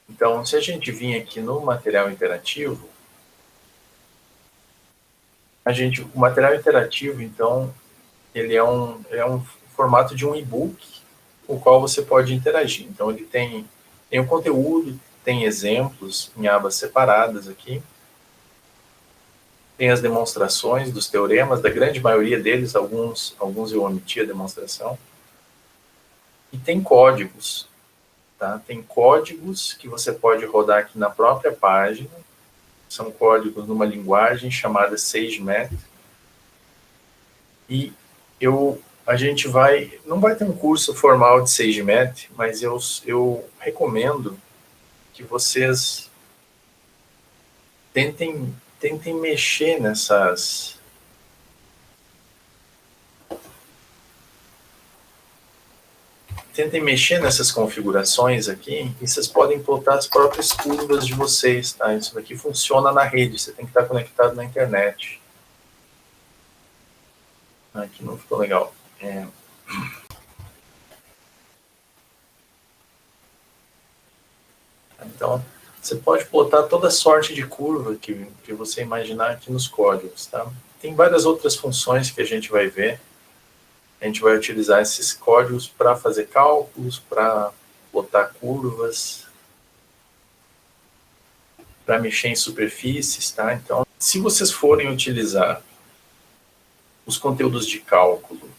Então, se a gente vir aqui no material interativo, o material interativo, então, ele é um formato de um e-book com o qual você pode interagir. Então, ele tem o conteúdo, tem exemplos em abas separadas aqui, tem as demonstrações dos teoremas, da grande maioria deles, alguns eu omiti a demonstração, e tem códigos, tá? Tem códigos que você pode rodar aqui na própria página, são códigos numa linguagem chamada SageMath, e a gente não vai ter um curso formal de SageMath, mas eu recomendo que vocês tentem mexer nessas configurações aqui, e vocês podem plotar as próprias curvas de vocês, tá? Isso daqui funciona na rede, você tem que estar conectado na internet. Aqui não ficou legal. Então, você pode plotar toda sorte de curva que você imaginar aqui nos códigos, tá? Tem várias outras funções que a gente vai ver. A gente vai utilizar esses códigos para fazer cálculos, para plotar curvas, para mexer em superfícies, tá? Então, se vocês forem utilizar os conteúdos de cálculo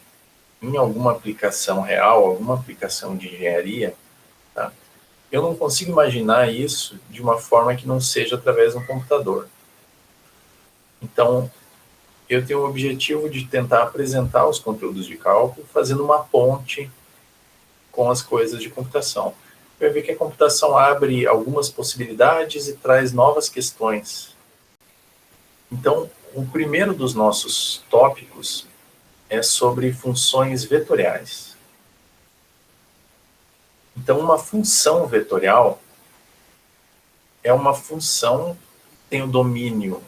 em alguma aplicação real, alguma aplicação de engenharia, tá? Eu não consigo imaginar isso de uma forma que não seja através de um computador. Então, eu tenho o objetivo de tentar apresentar os conteúdos de cálculo fazendo uma ponte com as coisas de computação. Vai ver que a computação abre algumas possibilidades e traz novas questões. Então, o primeiro dos nossos tópicos é sobre funções vetoriais. Então, uma função vetorial é uma função que tem o domínio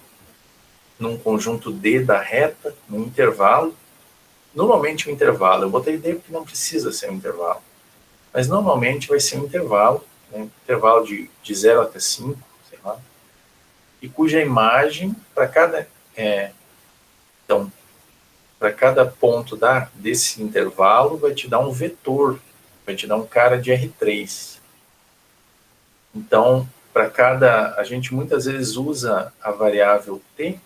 num conjunto D da reta, num intervalo. Normalmente o intervalo, eu botei D porque não precisa ser um intervalo, mas normalmente vai ser um intervalo, né, intervalo de 0 até 5, sei lá, e cuja imagem, para cada ponto desse intervalo, vai te dar um vetor, vai te dar um cara de R3. Então, a gente muitas vezes usa a variável T,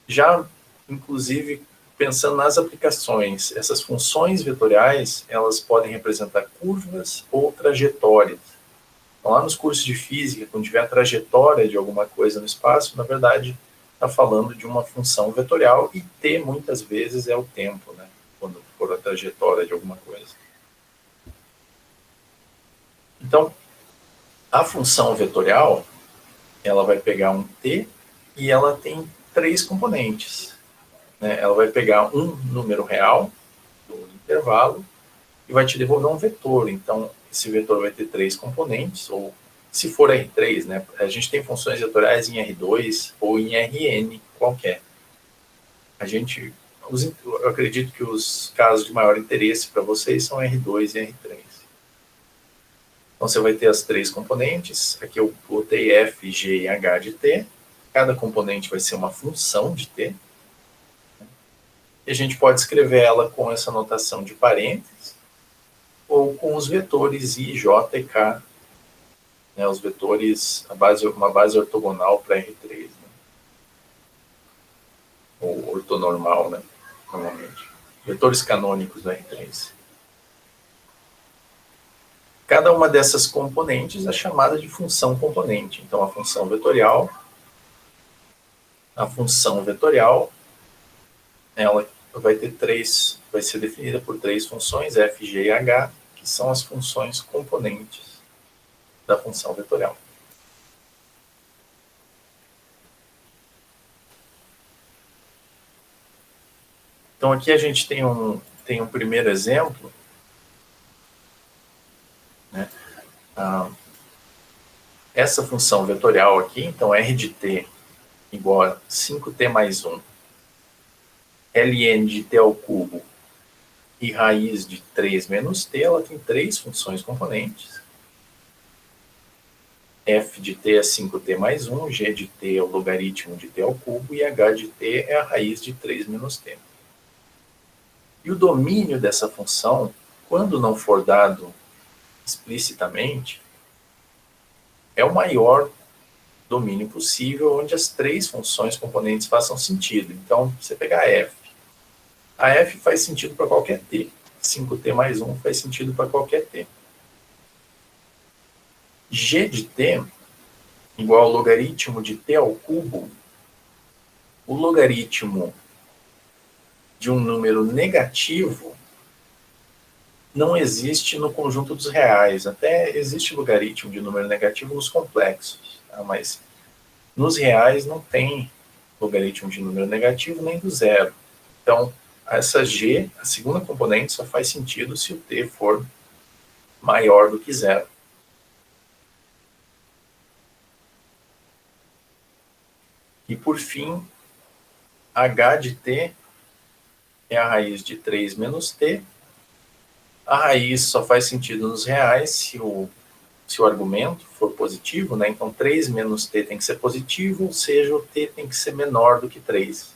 já, inclusive, pensando nas aplicações. Essas funções vetoriais, elas podem representar curvas ou trajetórias. Então, lá nos cursos de física, quando tiver a trajetória de alguma coisa no espaço, na verdade, está falando de uma função vetorial, e T, muitas vezes, é o tempo, né? Quando for a trajetória de alguma coisa. Então, a função vetorial, ela vai pegar um T e ela tem 3 componentes, né? Ela vai pegar um número real do intervalo e vai te devolver um vetor. Então, esse vetor vai ter 3 componentes, ou se for R3, né? A gente tem funções vetoriais em R2 ou em Rn qualquer. Eu acredito que os casos de maior interesse para vocês são R2 e R3. Então, você vai ter as 3 componentes. Aqui eu botei F, G e H de T. Cada componente vai ser uma função de T. E a gente pode escrever ela com essa notação de parênteses, ou com os vetores I, J e K, né, os vetores, uma base ortogonal para R3, né, ou ortonormal, né, normalmente. Vetores canônicos do R3. Cada uma dessas componentes é chamada de função componente. Então, a função vetorial, ela vai ser definida por 3 funções, F, G e H, que são as funções componentes da função vetorial. Então, aqui a gente tem um primeiro exemplo, né? Essa função vetorial aqui, então, R de t igual a 5t mais 1, ln de t ao cubo e raiz de 3 menos t, ela tem 3 funções componentes. f de t é 5t mais 1, g de t é o logaritmo de t ao cubo, e h de t é a raiz de 3 menos t. E o domínio dessa função, quando não for dado explicitamente, é o maior domínio possível, onde as três funções componentes façam sentido. Então, você pegar a f faz sentido para qualquer t. 5t mais 1 faz sentido para qualquer t. G de t igual ao logaritmo de t ao cubo. O logaritmo de um número negativo não existe no conjunto dos reais. Até existe logaritmo de número negativo nos complexos, tá? Mas nos reais não tem logaritmo de número negativo nem do zero. Então, essa g, a segunda componente, só faz sentido se o t for maior do que zero. E, por fim, h de t é a raiz de 3 menos t. A raiz só faz sentido nos reais se o argumento for positivo, né? Então 3 menos t tem que ser positivo, ou seja, o t tem que ser menor do que 3.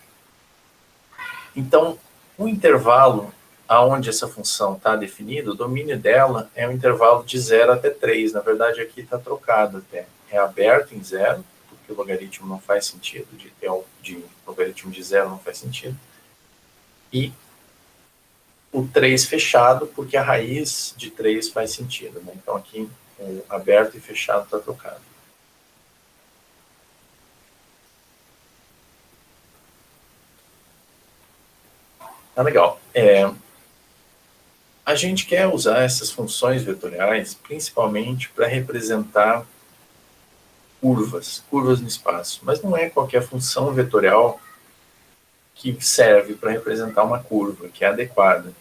Então, o intervalo aonde essa função está definida, o domínio dela é um intervalo de 0 até 3. Na verdade, aqui está trocado até. É aberto em 0, porque o logaritmo não faz sentido, de logaritmo de 0 não faz sentido. E o 3 fechado, porque a raiz de 3 faz sentido, né? Então aqui o aberto e fechado está trocado. Tá legal. A gente quer usar essas funções vetoriais principalmente para representar curvas no espaço, mas não é qualquer função vetorial que serve para representar uma curva, que é adequada.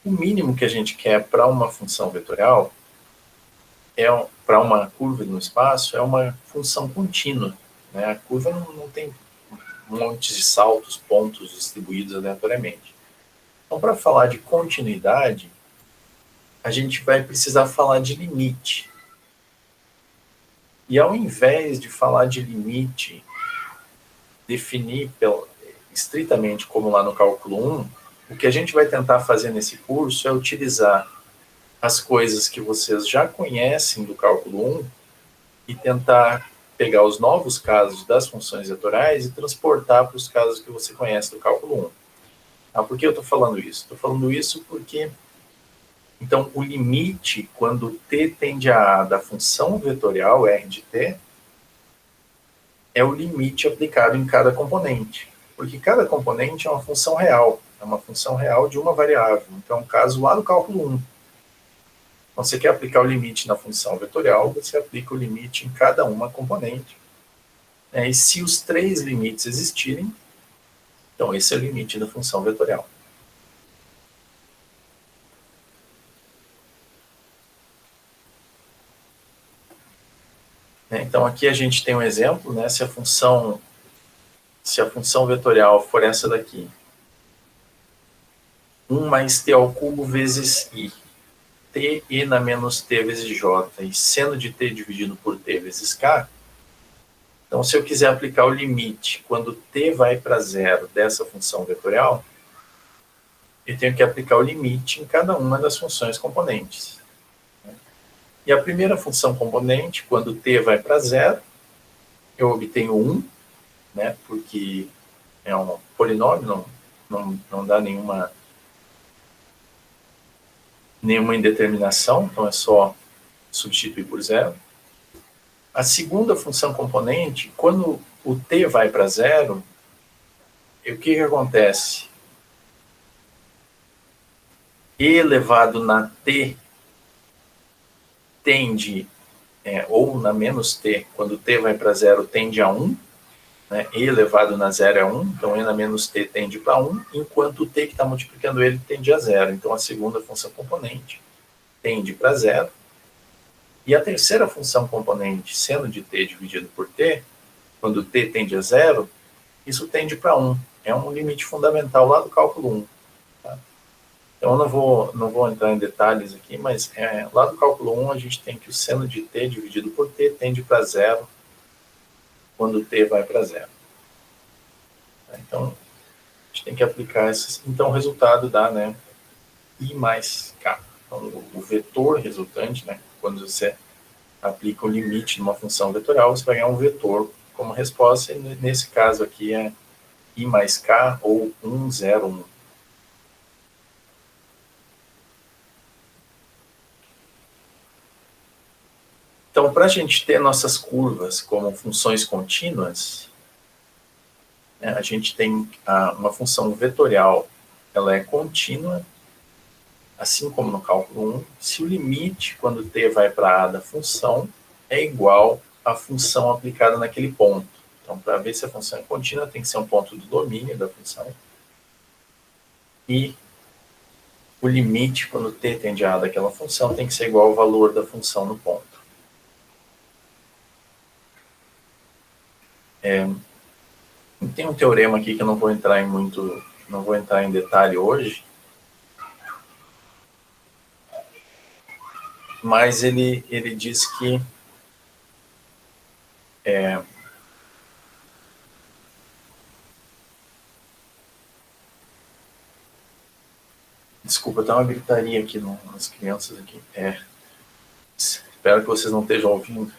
O mínimo que a gente quer para uma função vetorial, para uma curva no espaço, é uma função contínua, né? A curva não tem montes de saltos, pontos distribuídos aleatoriamente. Então, para falar de continuidade, a gente vai precisar falar de limite. E ao invés de falar de limite, definir estritamente como lá no cálculo 1, o que a gente vai tentar fazer nesse curso é utilizar as coisas que vocês já conhecem do cálculo 1 e tentar pegar os novos casos das funções vetoriais e transportar para os casos que você conhece do cálculo 1. Ah, por que eu estou falando isso? Estou falando isso porque, então, o limite, quando t tende a da função vetorial r de t, é o limite aplicado em cada componente. Porque cada componente é uma função real de uma variável. Então, é um caso lá do cálculo 1. Então, você quer aplicar o limite na função vetorial, você aplica o limite em cada uma componente. E se os três limites existirem, então esse é o limite da função vetorial. Então, aqui a gente tem um exemplo, né? Se a função vetorial for essa daqui, 1 mais t ao cubo vezes i, t e na menos t vezes j, e seno de t dividido por t vezes k, então se eu quiser aplicar o limite quando t vai para zero dessa função vetorial, eu tenho que aplicar o limite em cada uma das funções componentes. E a primeira função componente, quando t vai para zero, eu obtenho 1, né, porque é um polinômio, não dá nenhuma indeterminação, então é só substituir por zero. A segunda função componente, quando o t vai para zero, o que acontece? E elevado na t tende, ou na menos t, quando t vai para zero, tende a 1, né? E elevado na zero é 1, então e na menos t tende para 1, enquanto o t que está multiplicando ele tende a zero. Então a segunda função componente tende para zero. E a terceira função componente, seno de t dividido por t, quando t tende a zero, isso tende para 1. É um limite fundamental lá do cálculo 1. Tá? Então, eu não vou entrar em detalhes aqui, mas lá do cálculo 1, a gente tem que o seno de t dividido por t tende para zero quando t vai para zero. Então, a gente tem que aplicar esses. Então, o resultado dá, né, I mais K. Então, o vetor resultante, né, quando você aplica o limite numa função vetorial, você vai ganhar um vetor como resposta, e nesse caso aqui é I mais K ou 1, 0, 1. Então, para a gente ter nossas curvas como funções contínuas, né, a gente tem uma função vetorial, ela é contínua, assim como no cálculo 1, se o limite, quando t vai para a da função, é igual à função aplicada naquele ponto. Então, para ver se a função é contínua, tem que ser um ponto do domínio da função. E o limite, quando t tende a daquela função, tem que ser igual ao valor da função no ponto. Tem um teorema aqui que eu não vou entrar em detalhe hoje, mas ele diz que desculpa, tá uma gritaria aqui nas crianças aqui. Espero que vocês não estejam ouvindo.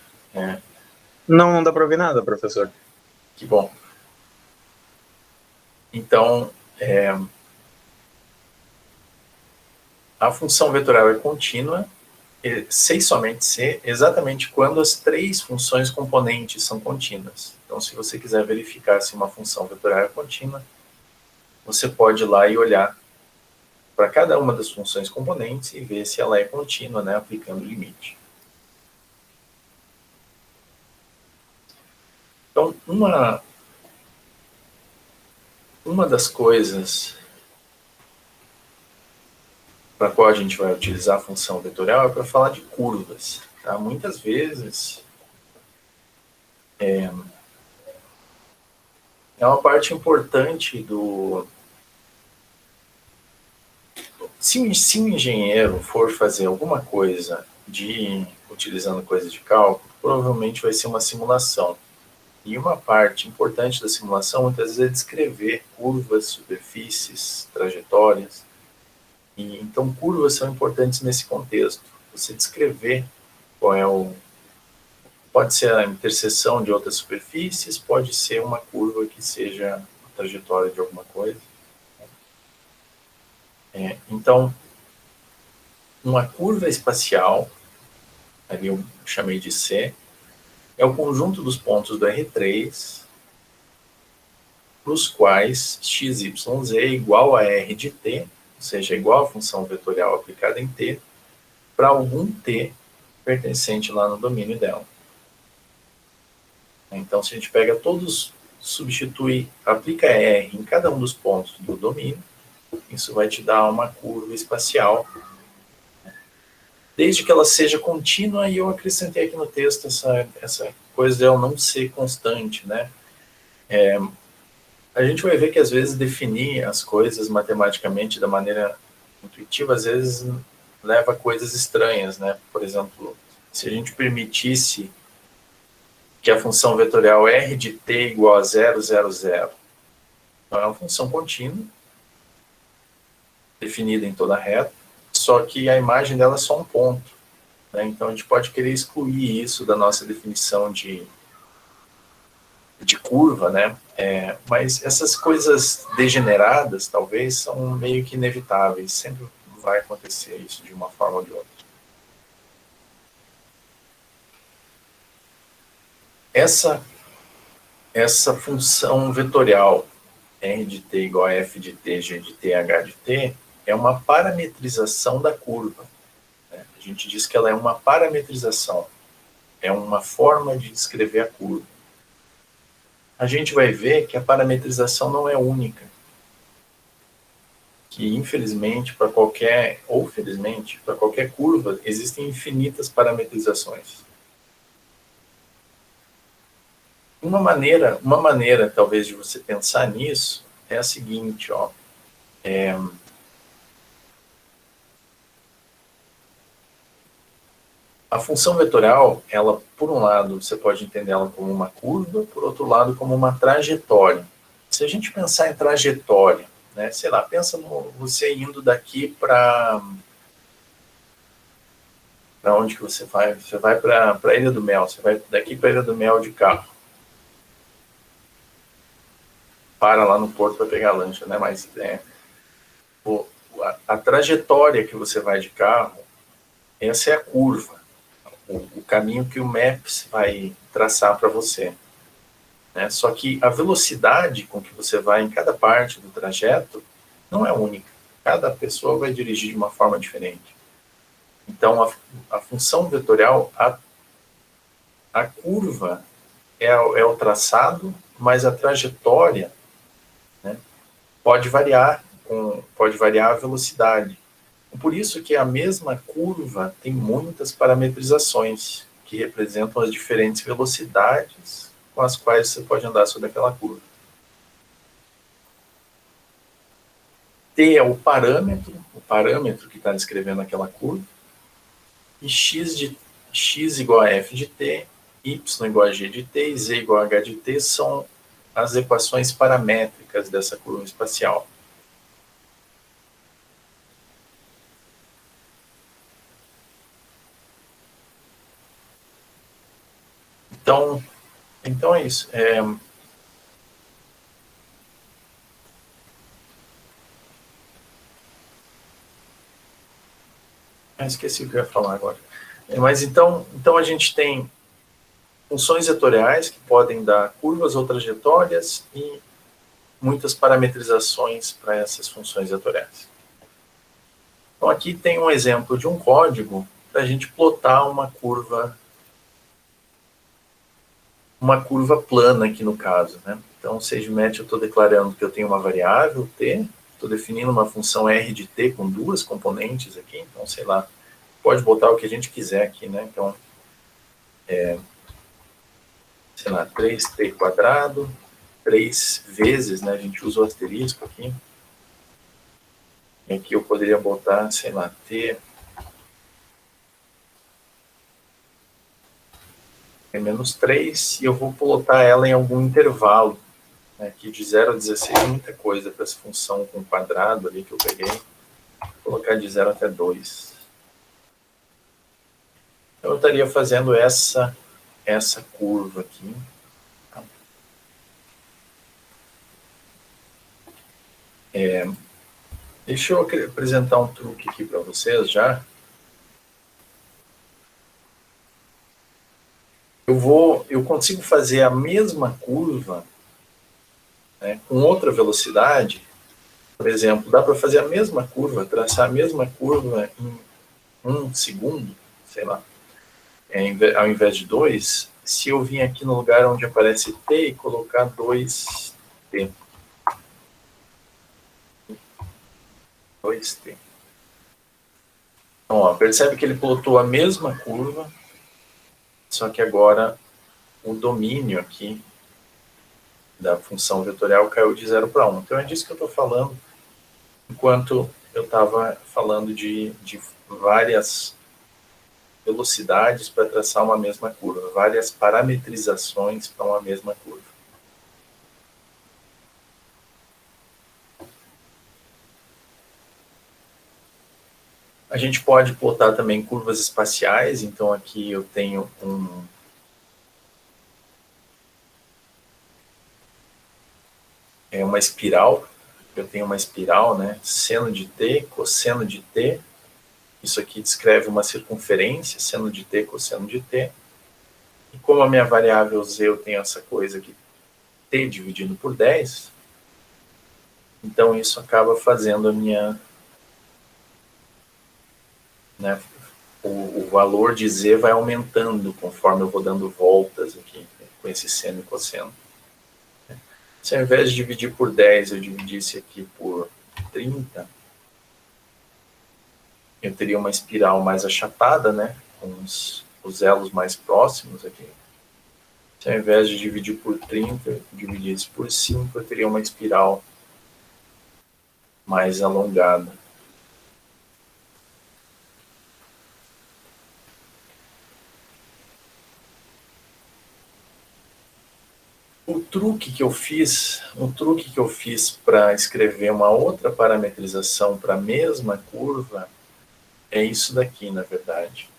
Não dá para ouvir nada, professor. Que bom. Então, a função vetorial é contínua, C e somente C, exatamente quando as três funções componentes são contínuas. Então, se você quiser verificar se uma função vetorial é contínua, você pode ir lá e olhar para cada uma das funções componentes e ver se ela é contínua, né, aplicando o limite. Então, uma das coisas para a qual a gente vai utilizar a função vetorial é para falar de curvas. Tá? Muitas vezes é uma parte importante do... Se um engenheiro for fazer alguma coisa utilizando coisas de cálculo, provavelmente vai ser uma simulação. E uma parte importante da simulação, muitas vezes, é descrever curvas, superfícies, trajetórias. Então, curvas são importantes nesse contexto. Você descrever qual é pode ser a interseção de outras superfícies, pode ser uma curva que seja a trajetória de alguma coisa. Então, uma curva espacial, ali eu chamei de C, é o conjunto dos pontos do R3, para os quais x, y, z é igual a r de t, ou seja, igual à função vetorial aplicada em t, para algum t pertencente lá no domínio dela. Então, se a gente pega todos, substitui, aplica R em cada um dos pontos do domínio, isso vai te dar uma curva espacial, desde que ela seja contínua, e eu acrescentei aqui no texto essa coisa de ela não ser constante, né? A gente vai ver que, às vezes, definir as coisas matematicamente da maneira intuitiva, às vezes, leva a coisas estranhas, né? Por exemplo, se a gente permitisse que a função vetorial r de t igual a 0, 0, 0. Então, é uma função contínua, definida em toda a reta, só que a imagem dela é só um ponto. Né? Então, a gente pode querer excluir isso da nossa definição de curva, né? Mas essas coisas degeneradas, talvez, são meio que inevitáveis. Sempre vai acontecer isso de uma forma ou de outra. Essa função vetorial r de t igual a f de t, g de t, h de t, é uma parametrização da curva. Né? A gente diz que ela é uma parametrização, é uma forma de descrever a curva. A gente vai ver que a parametrização não é única, que infelizmente, para qualquer, ou felizmente, para qualquer curva, existem infinitas parametrizações. Uma maneira, talvez, de você pensar nisso é a seguinte, ó. A função vetorial, ela, por um lado, você pode entender ela como uma curva, por outro lado, como uma trajetória. Se a gente pensar em trajetória, né, sei lá, pensa você indo daqui para onde que você vai? Você vai para a Ilha do Mel, você vai daqui para a Ilha do Mel de carro. Para lá no porto para pegar a lancha, né? Mas a trajetória que você vai de carro, essa é a curva, o caminho que o Maps vai traçar para você. Né? Só que a velocidade com que você vai em cada parte do trajeto não é única. Cada pessoa vai dirigir de uma forma diferente. Então, a função vetorial, a curva é o traçado, mas a trajetória, né, pode variar a velocidade. Por isso que a mesma curva tem muitas parametrizações que representam as diferentes velocidades com as quais você pode andar sobre aquela curva. T é o parâmetro que está descrevendo aquela curva, e x igual a f de t, y igual a g de t e z igual a h de t são as equações paramétricas dessa curva espacial. Então é isso. Esqueci o que eu ia falar agora. Mas então a gente tem funções vetoriais que podem dar curvas ou trajetórias e muitas parametrizações para essas funções vetoriais. Então aqui tem um exemplo de um código para a gente plotar uma curva plana aqui no caso, né? Então, SageMatch, eu estou declarando que eu tenho uma variável t, estou definindo uma função r de t com duas componentes aqui, então, sei lá, pode botar o que a gente quiser aqui, né? Então, sei lá, 3t quadrado, 3 vezes, né? A gente usa o asterisco aqui. E aqui eu poderia botar, sei lá, t é menos 3, e eu vou plotar ela em algum intervalo. Aqui de 0 a 16 é muita coisa para essa função com quadrado ali que eu peguei. Vou colocar de 0 até 2. Então eu estaria fazendo essa curva aqui. Deixa eu apresentar um truque aqui para vocês já. Eu consigo fazer a mesma curva, né, com outra velocidade. Por exemplo, dá para fazer a mesma curva, traçar a mesma curva em 1 segundo, sei lá, ao invés de 2, se eu vim aqui no lugar onde aparece t e colocar 2t. 2t. Então, ó, percebe que ele plotou a mesma curva, só que agora o domínio aqui da função vetorial caiu de 0 para 1. Então é disso que eu estou falando, enquanto eu estava falando de várias velocidades para traçar uma mesma curva, várias parametrizações para uma mesma curva. A gente pode plotar também curvas espaciais, então aqui eu tenho uma espiral, eu tenho uma espiral, né, seno de t, cosseno de t, isso aqui descreve uma circunferência, seno de t, cosseno de t, e como a minha variável z eu tenho essa coisa aqui, t dividido por 10, então isso acaba fazendo a minha, né, o valor de z vai aumentando conforme eu vou dando voltas aqui, com esse seno e cosseno. Se ao invés de dividir por 10, eu dividisse aqui por 30, eu teria uma espiral mais achatada, né, com os elos mais próximos aqui. Se ao invés de dividir por 30, eu dividisse por 5, eu teria uma espiral mais alongada. O truque que eu fiz para escrever uma outra parametrização para a mesma curva é isso daqui, na verdade.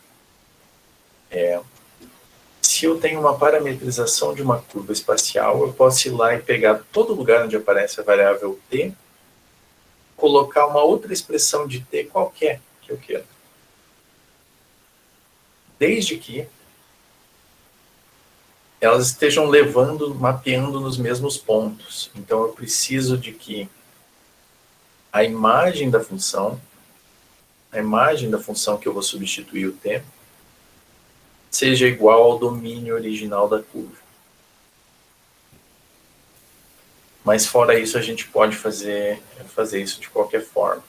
Se eu tenho uma parametrização de uma curva espacial, eu posso ir lá e pegar todo lugar onde aparece a variável t, colocar uma outra expressão de t qualquer que eu queira. Desde que elas estejam mapeando nos mesmos pontos. Então, eu preciso de que a imagem da função que eu vou substituir o t, seja igual ao domínio original da curva. Mas fora isso, a gente pode fazer isso de qualquer forma.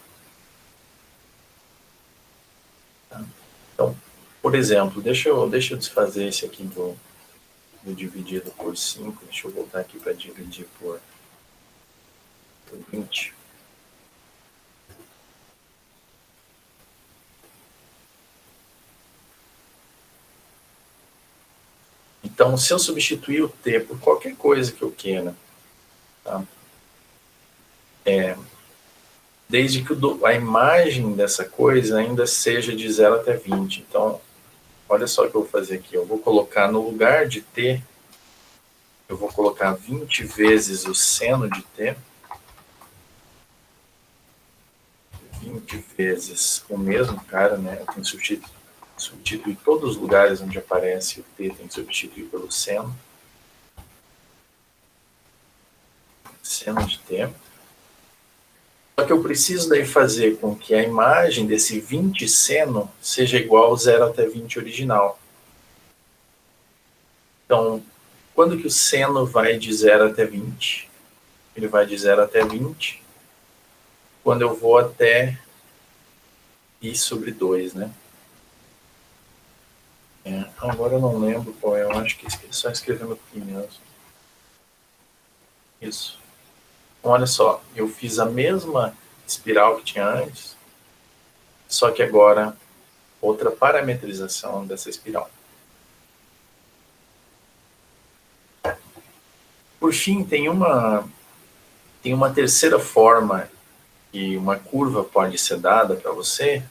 Tá? Então, por exemplo, deixa eu desfazer esse aqui do dividido por 5. Deixa eu voltar aqui para dividir por 20. Então, se eu substituir o t por qualquer coisa que eu queira, tá? Desde que a imagem dessa coisa ainda seja de 0 até 20. Então, olha só o que eu vou fazer aqui. Eu vou colocar no lugar de t, eu vou colocar 20 vezes o seno de t, 20 vezes o mesmo cara, né? Eu tenho que substituir todos os lugares onde aparece o t, tem que substituir pelo seno. Seno de t. Só que eu preciso daí fazer com que a imagem desse 20 seno seja igual ao 0 até 20 original. Então, quando que o seno vai de 0 até 20? Ele vai de 0 até 20 quando eu vou até i sobre 2, né? Agora eu não lembro qual é, eu acho que só escrevendo aqui mesmo. Isso. Então, olha só, eu fiz a mesma espiral que tinha antes, só que agora outra parametrização dessa espiral. Por fim, tem uma terceira forma que uma curva pode ser dada para você,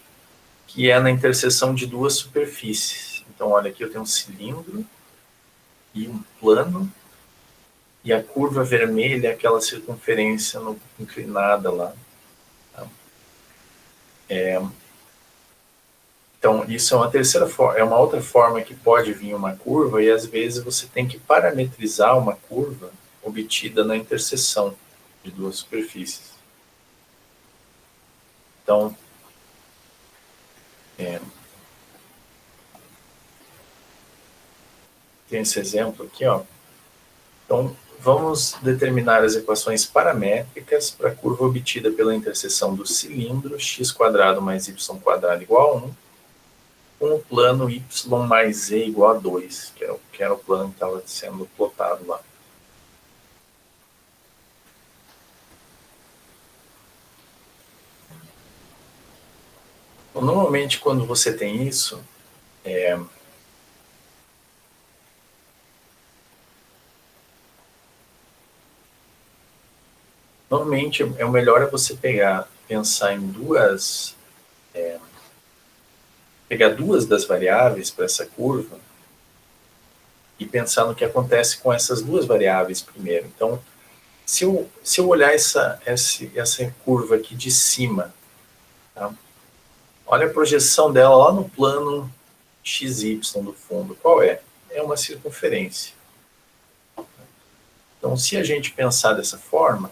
que é na interseção de duas superfícies. Então, olha aqui, eu tenho um cilindro e um plano, e a curva vermelha é aquela circunferência inclinada lá. Tá? Então, isso é uma terceira forma, é uma outra forma que pode vir uma curva, e às vezes você tem que parametrizar uma curva obtida na interseção de duas superfícies. Então, tem esse exemplo aqui, ó. Então, vamos determinar as equações paramétricas para a curva obtida pela interseção do cilindro x² mais y² igual a 1, com o plano y mais z igual a 2, que era o plano que estava sendo plotado lá. Então, normalmente, quando você tem isso, normalmente o melhor é você pensar em pegar duas das variáveis para essa curva e pensar no que acontece com essas duas variáveis primeiro. Então, se eu olhar essa curva aqui de cima, tá? Olha a projeção dela lá no plano XY do fundo. Qual é? É uma circunferência. Então, se a gente pensar dessa forma,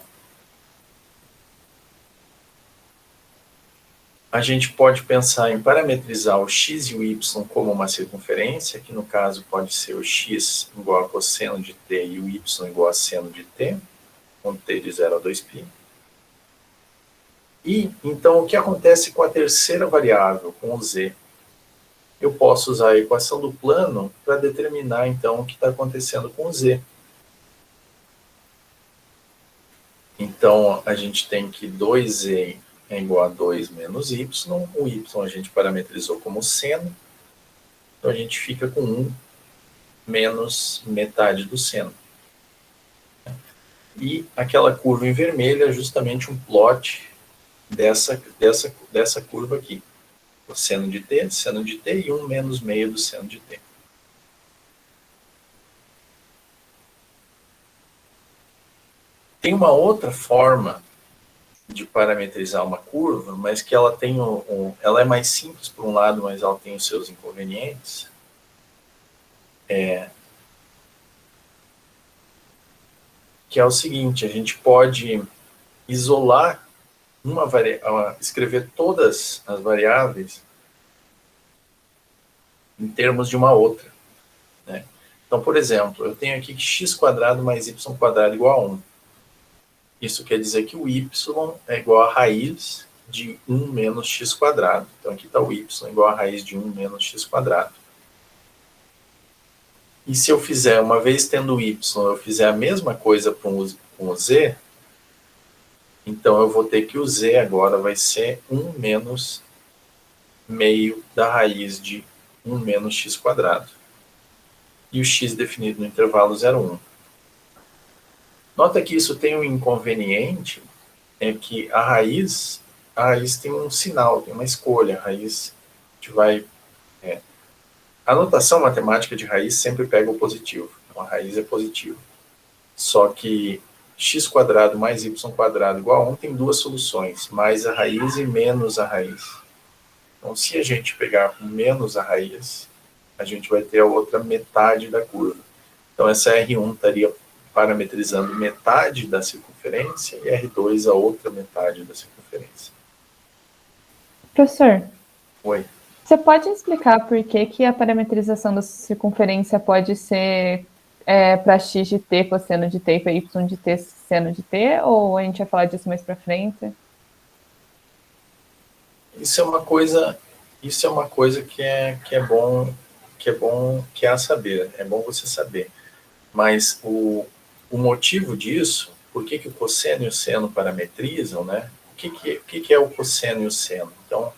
a gente pode pensar em parametrizar o x e o y como uma circunferência, que no caso pode ser o x igual a cosseno de t e o y igual a seno de t, com t de 0 a 2π. E, então, o que acontece com a terceira variável, com o z? Eu posso usar a equação do plano para determinar, então, o que está acontecendo com o z. Então, a gente tem que 2z é igual a 2 menos y. O y a gente parametrizou como seno. Então, a gente fica com 1 menos metade do seno. E aquela curva em vermelho é justamente um plot dessa curva aqui. O seno de t e 1 menos meio do seno de t. Tem uma outra forma de parametrizar uma curva, mas que ela tem ela é mais simples por um lado, mas ela tem os seus inconvenientes. Que é o seguinte: a gente pode isolar escrever todas as variáveis em termos de uma outra, né? Então, por exemplo, eu tenho aqui que x² mais y² igual a 1. Isso quer dizer que o y é igual a raiz de 1 menos x². Então, aqui está o y igual a raiz de 1 menos x². E se eu fizer, uma vez tendo o y, eu fizer a mesma coisa com o z, então eu vou ter que o z agora vai ser 1 menos meio da raiz de 1 menos x². E o x definido no intervalo 0, 1. Nota que isso tem um inconveniente, é que a raiz tem um sinal, tem uma escolha. A raiz vai... A notação matemática de raiz sempre pega o positivo. Então, a raiz é positiva. Só que x² mais y² igual a 1 tem duas soluções, mais a raiz e menos a raiz. Então, se a gente pegar menos a raiz, a gente vai ter a outra metade da curva. Então, essa R1 estaria parametrizando metade da circunferência e R2 a outra metade da circunferência. Professor. Oi. Você pode explicar por que a parametrização da circunferência pode ser para x de t cosseno de t e para y de t seno de t? Ou a gente vai falar disso mais para frente? Isso é uma coisa que é bom a saber. É bom você saber. Mas o motivo disso, por que o cosseno e o seno parametrizam, né? O que é o cosseno e o seno? Então,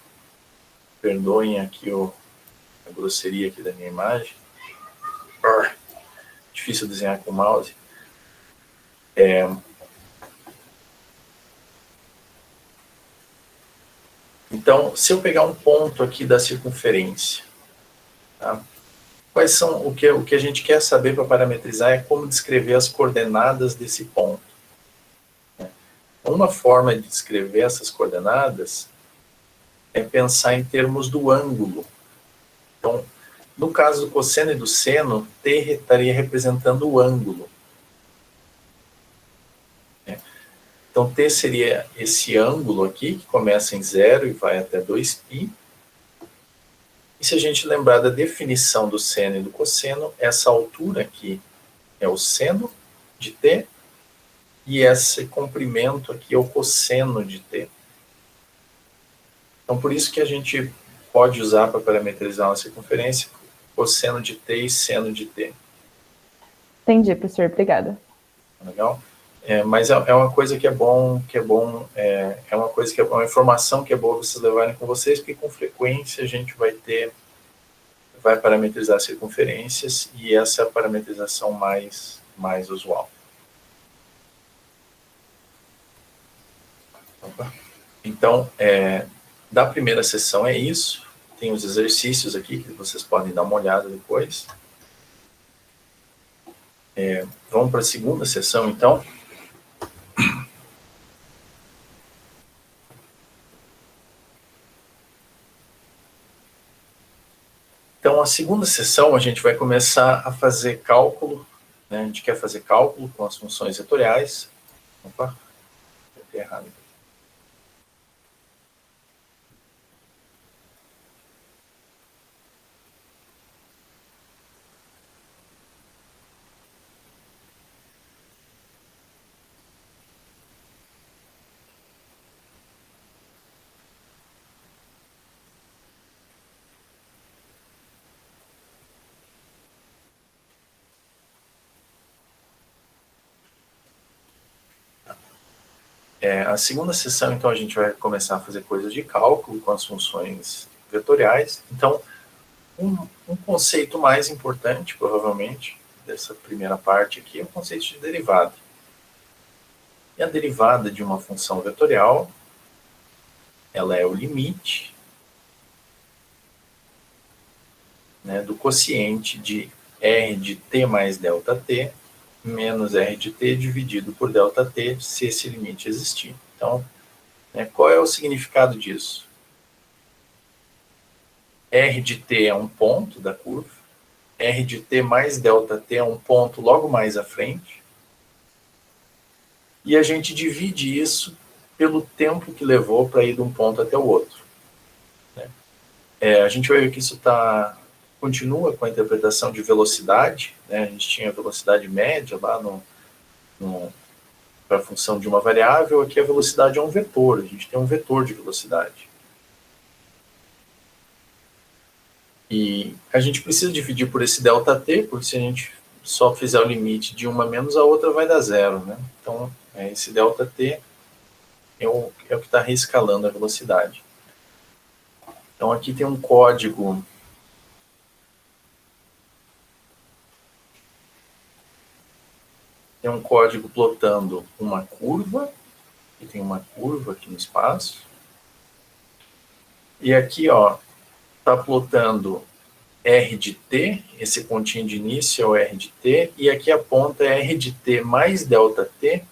perdoem aqui a grosseria aqui da minha imagem. Difícil desenhar com o mouse. Então, se eu pegar um ponto aqui da circunferência, tá? Quais são o que a gente quer saber para parametrizar é como descrever as coordenadas desse ponto. Uma forma de descrever essas coordenadas é pensar em termos do ângulo. Então, no caso do cosseno e do seno, t estaria representando o ângulo. Então, t seria esse ângulo aqui, que começa em 0 e vai até 2π. E se a gente lembrar da definição do seno e do cosseno, essa altura aqui é o seno de t, e esse comprimento aqui é o cosseno de t. Então, por isso que a gente pode usar para parametrizar uma circunferência cosseno de t e seno de t. Entendi, professor. Obrigada. Legal? Mas é uma coisa que é bom, é uma coisa que é uma informação que é boa vocês levarem com vocês, porque com frequência a gente vai parametrizar circunferências, e essa é a parametrização mais usual. Então, da primeira sessão é isso. Tem os exercícios aqui que vocês podem dar uma olhada depois. Vamos para a segunda sessão, então. Então, a segunda sessão, a gente vai começar a fazer cálculo, né? A gente quer fazer cálculo com as funções vetoriais. Opa, apertei errado. A segunda sessão, então, a gente vai começar a fazer coisas de cálculo com as funções vetoriais. Então, um conceito mais importante, provavelmente, dessa primeira parte aqui, é o conceito de derivada. E a derivada de uma função vetorial, ela é o limite, né, do quociente de R de t mais ΔT menos R de t dividido por ΔT, se esse limite existir. Então, né, qual é o significado disso? R de t é um ponto da curva, R de t mais ΔT é um ponto logo mais à frente, e a gente divide isso pelo tempo que levou para ir de um ponto até o outro. Né? A gente vai ver que isso continua com a interpretação de velocidade, né? A gente tinha a velocidade média lá para a função de uma variável, aqui a velocidade é um vetor, a gente tem um vetor de velocidade. E a gente precisa dividir por esse ΔT, porque se a gente só fizer o limite de uma menos a outra, vai dar zero, né? Então, esse ΔT é o que está reescalando a velocidade. Então, aqui tem um código plotando uma curva, e tem uma curva aqui no espaço. E aqui, ó, está plotando R de t, esse pontinho de início é o R de t, e aqui a ponta é R de t mais ΔT,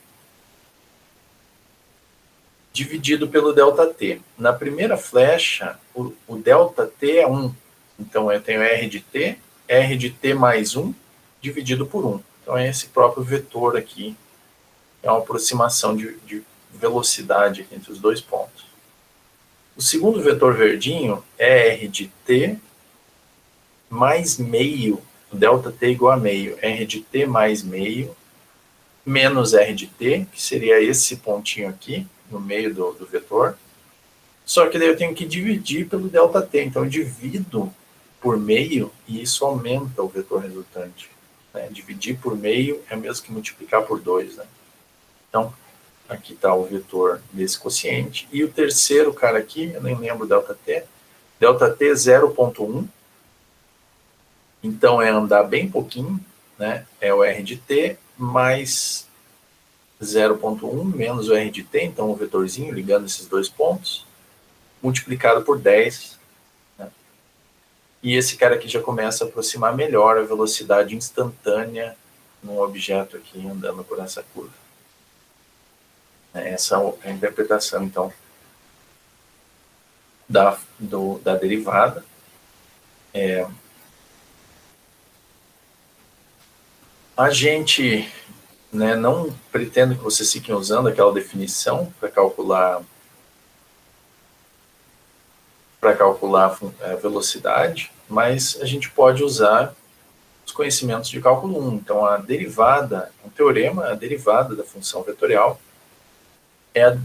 dividido pelo ΔT. Na primeira flecha, o ΔT é 1. Então, eu tenho R de t mais 1, dividido por 1. Então, é esse próprio vetor aqui. É uma aproximação de velocidade entre os dois pontos. O segundo vetor verdinho é R de t mais meio, ΔT igual a meio, R de t mais meio, menos R de t, que seria esse pontinho aqui, no meio do vetor. Só que daí eu tenho que dividir pelo ΔT, então eu divido por meio e isso aumenta o vetor resultante. Né? Dividir por meio é mesmo que multiplicar por 2. Né? Então, aqui está o vetor desse quociente. E o terceiro cara aqui, eu nem lembro ΔT, ΔT 0,1. Então, é andar bem pouquinho, né? É o R de t mais 0,1 menos o R de t, então o vetorzinho ligando esses dois pontos, multiplicado por 10. Né? E esse cara aqui já começa a aproximar melhor a velocidade instantânea num objeto aqui andando por essa curva. Essa é a interpretação, então, da derivada. A gente, né, não pretendo que vocês fiquem usando aquela definição para calcular a velocidade, mas a gente pode usar os conhecimentos de cálculo 1. Então, a derivada, um teorema, a derivada da função vetorial é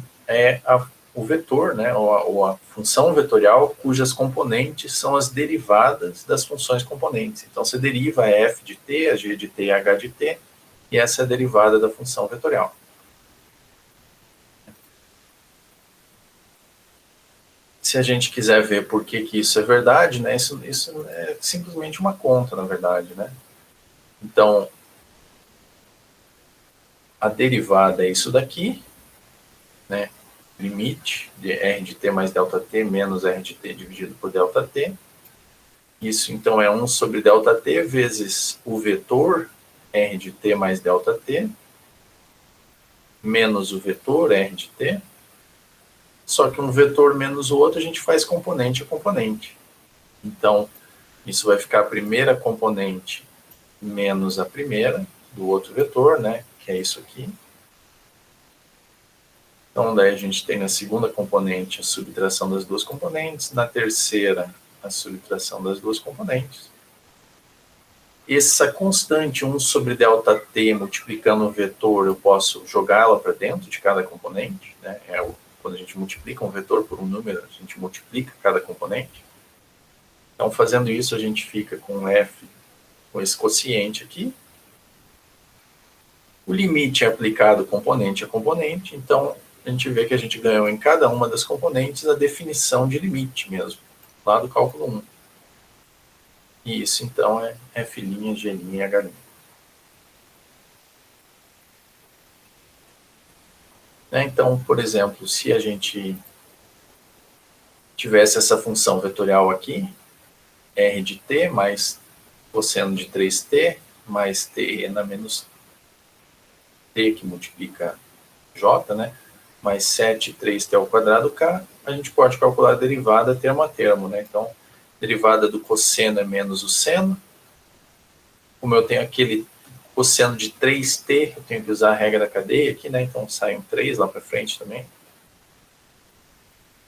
o vetor, né, ou a função vetorial cujas componentes são as derivadas das funções componentes. Então, você deriva a f de t, a g de t e a h de t, e essa é a derivada da função vetorial. Se a gente quiser ver por que isso é verdade, né, isso é simplesmente uma conta, na verdade. Né? Então, a derivada é isso daqui, né? Limite de R de t mais ΔT menos R de t dividido por ΔT. Isso, então, é 1 sobre ΔT vezes o vetor R de t mais ΔT menos o vetor R de t. Só que um vetor menos o outro a gente faz componente a componente. Então, isso vai ficar a primeira componente menos a primeira do outro vetor, né? Que é isso aqui. Então, daí a gente tem na segunda componente a subtração das duas componentes, na terceira a subtração das duas componentes. Essa constante 1 sobre ΔT multiplicando o vetor, eu posso jogá-la para dentro de cada componente, né? Quando a gente multiplica um vetor por um número, a gente multiplica cada componente. Então, fazendo isso, a gente fica com f, com esse quociente aqui. O limite é aplicado componente a componente, então a gente vê que a gente ganhou em cada uma das componentes a definição de limite mesmo, lá do cálculo 1. E isso, então, é f', g' e h'. né? Então, por exemplo, se a gente tivesse essa função vetorial aqui, R de t mais cosseno de 3t mais t na menos t, que multiplica j, né? Mais 7, 3t ao quadrado k, a gente pode calcular a derivada termo a termo, né? Então, derivada do cosseno é menos o seno. Como eu tenho aquele cosseno de 3t, eu tenho que usar a regra da cadeia aqui, né? Então, sai um 3 lá para frente também.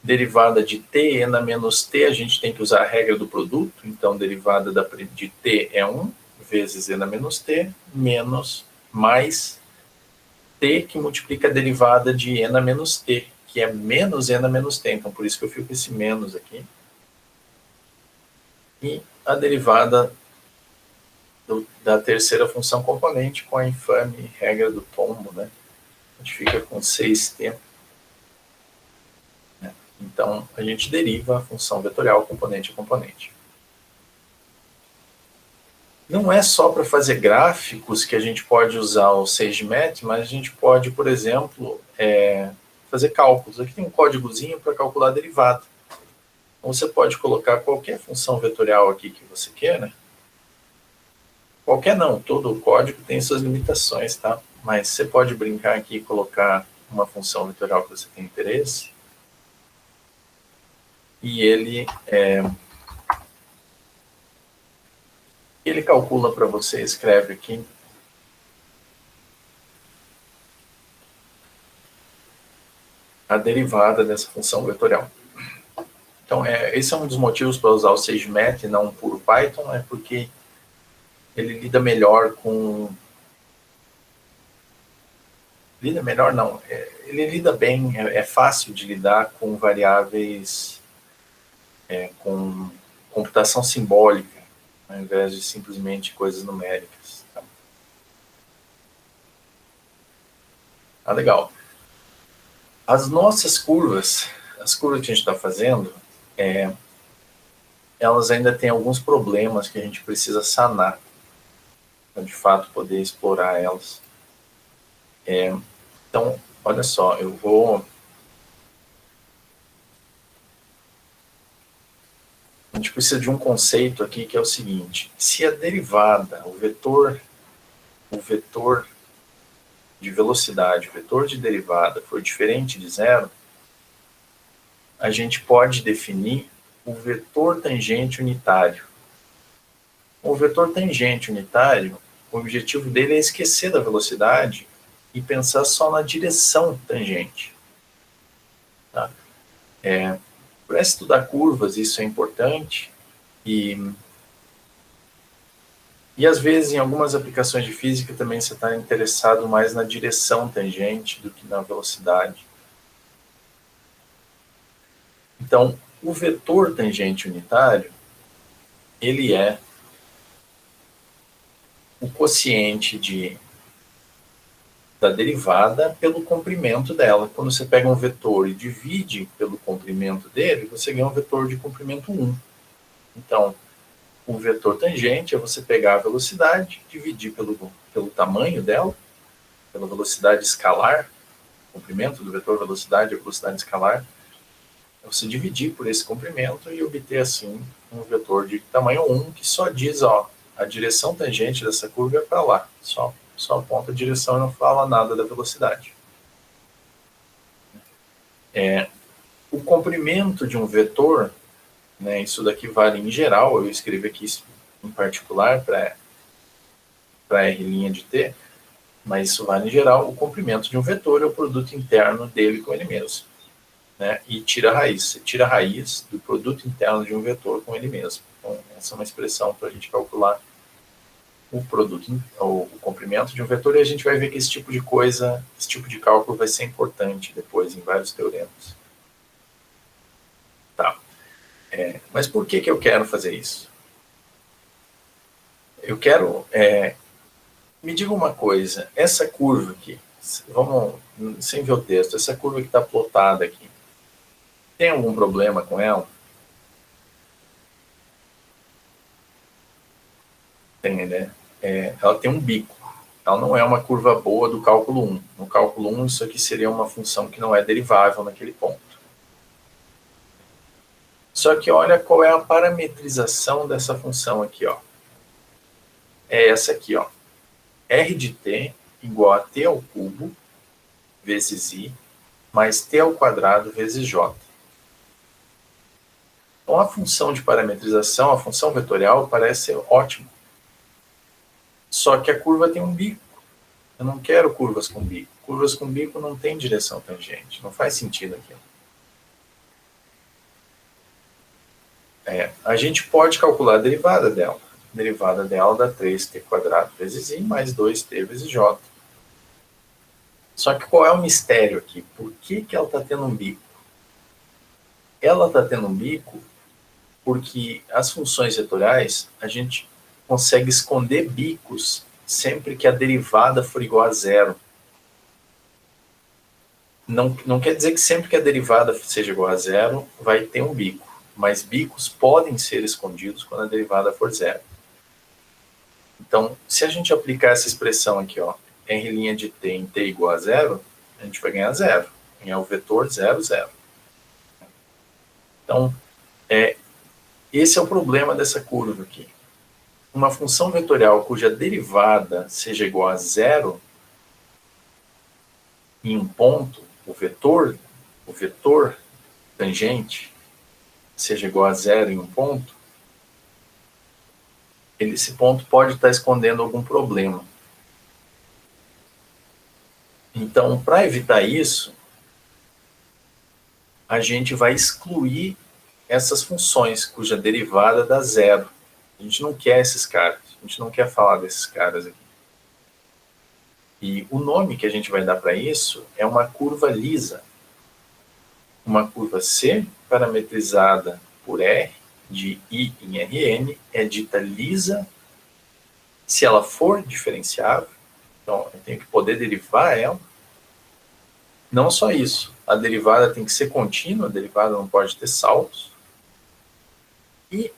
Derivada de t, na menos t, a gente tem que usar a regra do produto. Então, derivada de t é 1 vezes e na menos t, menos mais t, que multiplica a derivada de e na menos t, que é menos e na menos t. Então, por isso que eu fico com esse menos aqui. E a derivada da terceira função componente com a infame regra do tombo, né? A gente fica com 6t. Né? Então, a gente deriva a função vetorial componente a componente. Não é só para fazer gráficos que a gente pode usar o SageMath, mas a gente pode, por exemplo, fazer cálculos. Aqui tem um códigozinho para calcular a derivada. Então, você pode colocar qualquer função vetorial aqui que você queira. Qualquer não, todo o código tem suas limitações, tá? Mas você pode brincar aqui e colocar uma função vetorial que você tem interesse. E ele calcula para você, escreve aqui. A derivada dessa função vetorial. Então, esse é um dos motivos para usar o SageMath e não o puro Python, é porque ele lida melhor com... Lida melhor não, ele lida bem, é fácil de lidar com variáveis, com computação simbólica, ao invés de simplesmente coisas numéricas. Tá legal. As nossas curvas, as curvas que a gente está fazendo, elas ainda têm alguns problemas que a gente precisa sanar para, de fato, poder explorar elas. Então, olha só, a gente precisa de um conceito aqui que é o seguinte: se a derivada, o vetor de velocidade, o vetor de derivada for diferente de zero, a gente pode definir o vetor tangente unitário. O vetor tangente unitário, o objetivo dele é esquecer da velocidade e pensar só na direção tangente. Tá? Para estudar curvas, isso é importante, e às vezes em algumas aplicações de física também você está interessado mais na direção tangente do que na velocidade. Então, o vetor tangente unitário, ele é o quociente da derivada pelo comprimento dela. Quando você pega um vetor e divide pelo comprimento dele, você ganha um vetor de comprimento 1. Então, o vetor tangente é você pegar a velocidade, dividir pelo tamanho dela, pela velocidade escalar, o comprimento do vetor velocidade é a velocidade escalar, é você dividir por esse comprimento e obter, assim, um vetor de tamanho 1, que só diz, ó, a direção tangente dessa curva é para lá, só aponta a direção e não fala nada da velocidade. O comprimento de um vetor, né, isso daqui vale em geral, eu escrevi aqui isso em particular para R' de t, mas isso vale em geral. O comprimento de um vetor é o produto interno dele com ele mesmo. Né, e tira a raiz. Você tira a raiz do produto interno de um vetor com ele mesmo. Então, essa é uma expressão para a gente calcular o comprimento de um vetor, e a gente vai ver que esse tipo de coisa, esse tipo de cálculo vai ser importante depois em vários teoremas. Tá. Mas por que eu quero fazer isso? Eu quero... me diga uma coisa, essa curva aqui, vamos, sem ver o texto, essa curva que está plotada aqui, tem algum problema com ela? Tem, né? Ela tem um bico. ela não é uma curva boa do cálculo 1. No cálculo 1, isso aqui seria uma função que não é derivável naquele ponto. Só que olha qual é a parametrização dessa função aqui, ó. É essa aqui, ó. R de t igual a t ao cubo vezes i mais t ao quadrado vezes j. Então, a função de parametrização, a função vetorial, parece ótima. Só que a curva tem um bico. Eu não quero curvas com bico. Curvas com bico não tem direção tangente. Não faz sentido aqui. A gente pode calcular a derivada dela. A derivada dela dá 3t quadrado vezes i mais 2t vezes j. Só que qual é o mistério aqui? Por que ela está tendo um bico? Ela está tendo um bico porque as funções vetoriais, a gente consegue esconder bicos sempre que a derivada for igual a zero. Não quer dizer que sempre que a derivada seja igual a zero, vai ter um bico. Mas bicos podem ser escondidos quando a derivada for zero. Então, se a gente aplicar essa expressão aqui, ó, r' de t em t igual a zero, a gente vai ganhar zero. Ganhar o vetor 0, 0. Então, esse é o problema dessa curva aqui. Uma função vetorial cuja derivada seja igual a zero em um ponto, o vetor tangente seja igual a zero em um ponto, esse ponto pode estar escondendo algum problema. Então, para evitar isso, a gente vai excluir essas funções cuja derivada dá zero. A gente não quer esses caras, a gente não quer falar desses caras aqui. E o nome que a gente vai dar para isso é uma curva lisa. Uma curva C parametrizada por R de I em Rn é dita lisa se ela for diferenciável. Então, eu tenho que poder derivar ela. Não só isso, a derivada tem que ser contínua, a derivada não pode ter saltos. E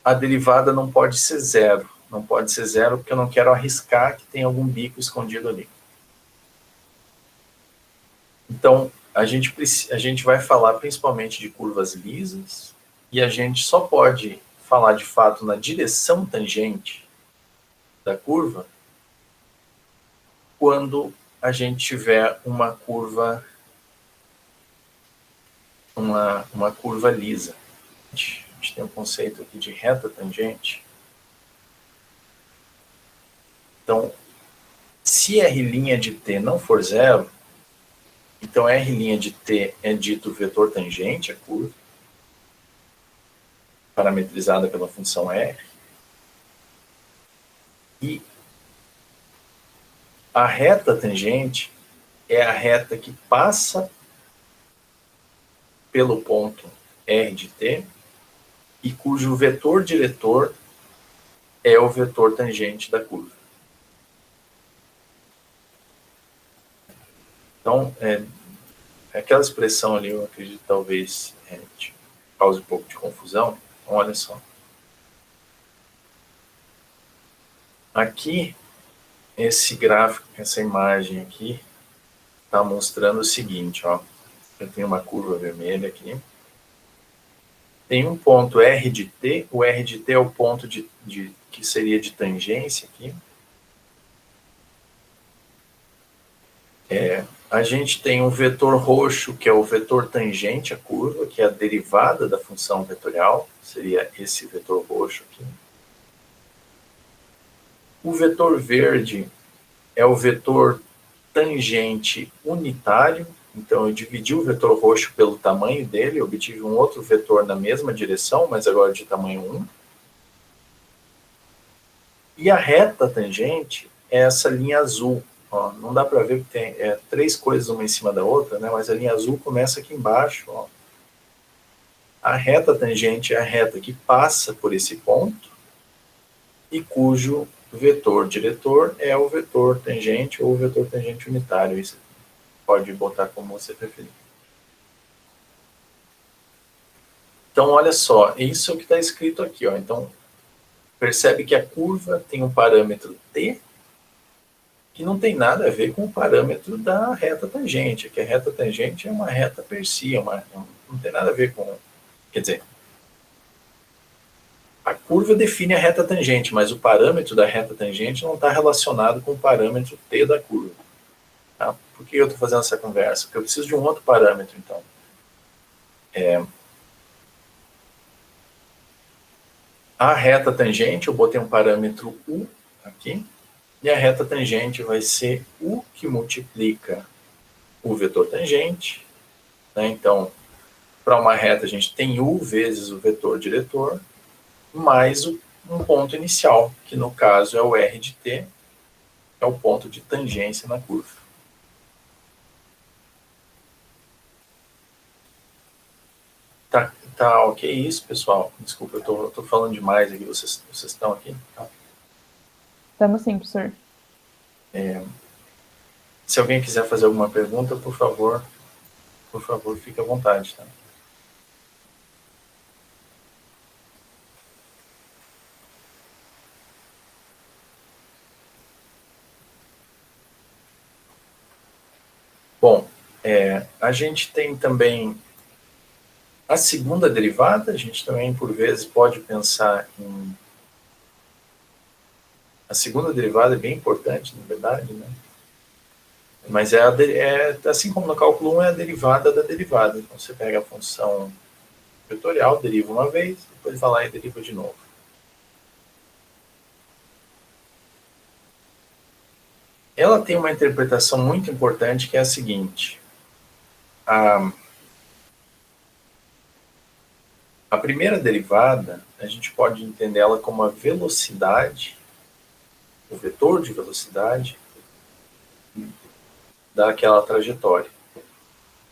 a derivada não pode ser zero. Não pode ser zero porque eu não quero arriscar que tem algum bico escondido ali. Então, a gente vai falar principalmente de curvas lisas e a gente só pode falar de fato na direção tangente da curva quando a gente tiver uma curva lisa. A gente tem um conceito aqui de reta tangente. Então, se R' de t não for zero, então R' de t é dito vetor tangente à curva, parametrizada pela função R. E a reta tangente é a reta que passa pelo ponto R de t e cujo vetor diretor é o vetor tangente da curva. Então, aquela expressão ali, eu acredito, talvez cause um pouco de confusão. Então, olha só. Aqui, esse gráfico, essa imagem aqui, está mostrando o seguinte, ó. Eu tenho uma curva vermelha aqui. Tem um ponto R de t, o R de t é o ponto que seria de tangência aqui. A gente tem um vetor roxo, que é o vetor tangente à curva, que é a derivada da função vetorial, seria esse vetor roxo aqui. O vetor verde é o vetor tangente unitário, então eu dividi o vetor roxo pelo tamanho dele, obtive um outro vetor na mesma direção, mas agora de tamanho 1. E a reta tangente é essa linha azul. Ó, não dá para ver que tem três coisas uma em cima da outra, né? Mas a linha azul começa aqui embaixo. Ó. A reta tangente é a reta que passa por esse ponto e cujo vetor diretor é o vetor tangente ou o vetor tangente unitário. Isso pode botar como você preferir. Então, olha só, isso é o que está escrito aqui. Ó. Então, percebe que a curva tem um parâmetro t que não tem nada a ver com o parâmetro da reta tangente, que a reta tangente é uma reta per si, não tem nada a ver com... Quer dizer, a curva define a reta tangente, mas o parâmetro da reta tangente não está relacionado com o parâmetro t da curva. Tá? Por que eu estou fazendo essa conversa? Porque eu preciso de um outro parâmetro, então. A reta tangente, eu botei um parâmetro u aqui, e a reta tangente vai ser u que multiplica o vetor tangente. Né? Então, para uma reta, a gente tem u vezes o vetor diretor, mais um ponto inicial, que no caso é o r de t, é o ponto de tangência na curva. Tá ok isso, pessoal? Desculpa, eu tô falando demais aqui, vocês estão aqui? Tá. Estamos sim, professor. Se alguém quiser fazer alguma pergunta, por favor, fique à vontade. Tá? Bom, a gente tem também a segunda derivada, a gente também, por vezes, pode pensar em... A segunda derivada é bem importante, na verdade, né? Mas assim como no cálculo 1, é a derivada da derivada. Então, você pega a função vetorial, deriva uma vez, depois vai lá e deriva de novo. Ela tem uma interpretação muito importante, que é a seguinte. A primeira derivada, a gente pode entender ela como a velocidade, o vetor de velocidade daquela trajetória.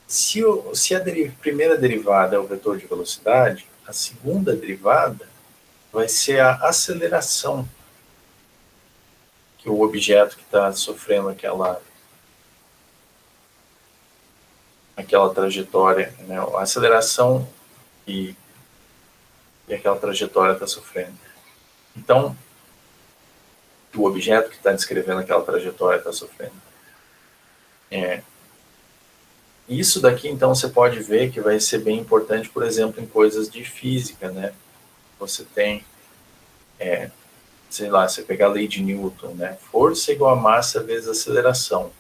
Se a primeira derivada é o vetor de velocidade, a segunda derivada vai ser a aceleração que o objeto que está sofrendo aquela trajetória, né, a aceleração e aquela trajetória está sofrendo. Então, o objeto que está descrevendo aquela trajetória está sofrendo. Isso daqui, então, você pode ver que vai ser bem importante, por exemplo, em coisas de física, né? Você tem, sei lá, você pegar a lei de Newton, né? Força igual a massa vezes aceleração.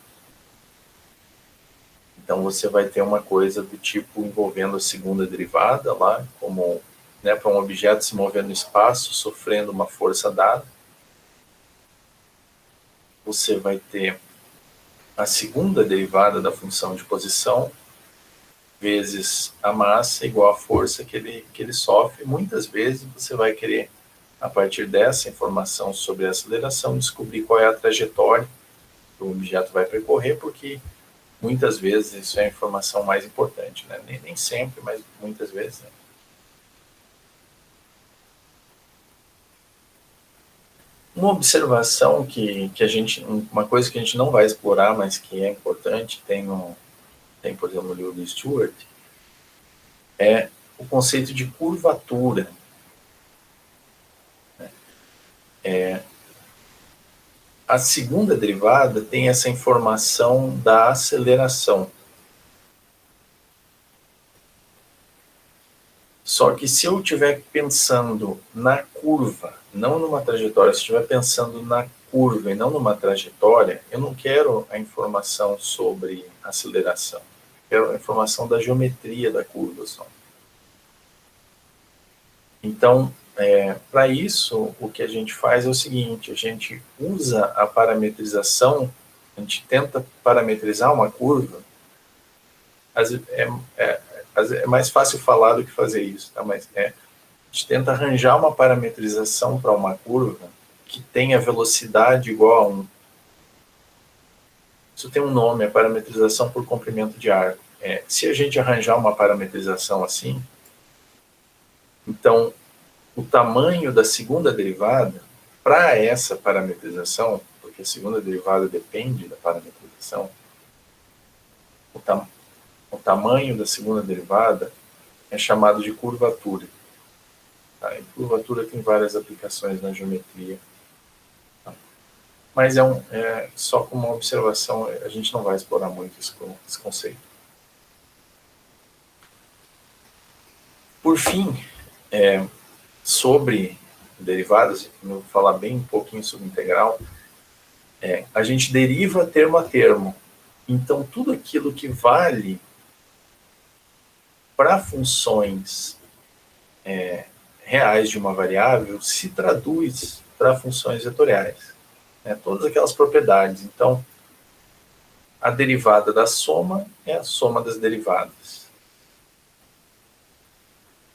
Então, você vai ter uma coisa do tipo envolvendo a segunda derivada lá, como, né, para um objeto se mover no espaço, sofrendo uma força dada. Você vai ter a segunda derivada da função de posição vezes a massa igual à força que ele sofre. Muitas vezes você vai querer, a partir dessa informação sobre a aceleração, descobrir qual é a trajetória que o objeto vai percorrer, porque muitas vezes isso é a informação mais importante, né? Nem sempre, mas muitas vezes. Né? Uma observação uma coisa que a gente não vai explorar, mas que é importante, tem, por exemplo, no livro do Stewart, é o conceito de curvatura. A segunda derivada tem essa informação da aceleração. Só que se eu estiver pensando na curva, não numa trajetória, se eu estiver pensando na curva e não numa trajetória, eu não quero a informação sobre aceleração. Eu quero a informação da geometria da curva só. Então, para isso, o que a gente faz é o seguinte, a gente usa a parametrização, a gente tenta parametrizar uma curva, é mais fácil falar do que fazer isso, tá? Mas a gente tenta arranjar uma parametrização para uma curva que tenha velocidade igual a 1. Isso tem um nome, é parametrização por comprimento de arco. Se a gente arranjar uma parametrização assim, então o tamanho da segunda derivada, para essa parametrização, porque a segunda derivada depende da parametrização, o tamanho da segunda derivada é chamado de curvatura. Tá? A curvatura tem várias aplicações na geometria. Tá? Mas só como uma observação, a gente não vai explorar muito esse conceito. Por fim, sobre derivadas, vou falar bem um pouquinho sobre integral. A gente deriva termo a termo. Então, tudo aquilo que vale para funções reais de uma variável se traduz para funções vetoriais. Todas aquelas propriedades. Então, a derivada da soma é a soma das derivadas.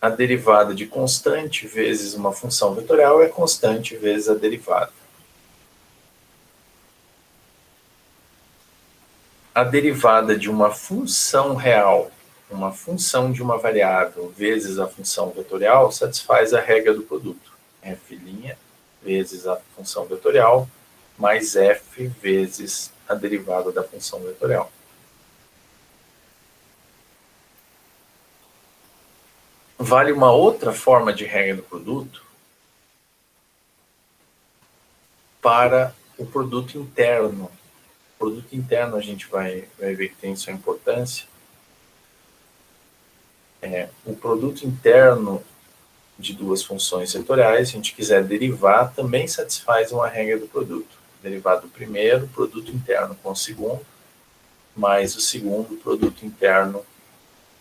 A derivada de constante vezes uma função vetorial é constante vezes a derivada. A derivada de uma função real, uma função de uma variável, vezes a função vetorial, satisfaz a regra do produto. F' vezes a função vetorial, mais f vezes a derivada da função vetorial. Vale uma outra forma de regra do produto para o produto interno. O produto interno a gente vai ver que tem sua importância. O produto interno de duas funções vetoriais, se a gente quiser derivar, também satisfaz uma regra do produto. Derivado do primeiro, produto interno com o segundo, mais o segundo produto interno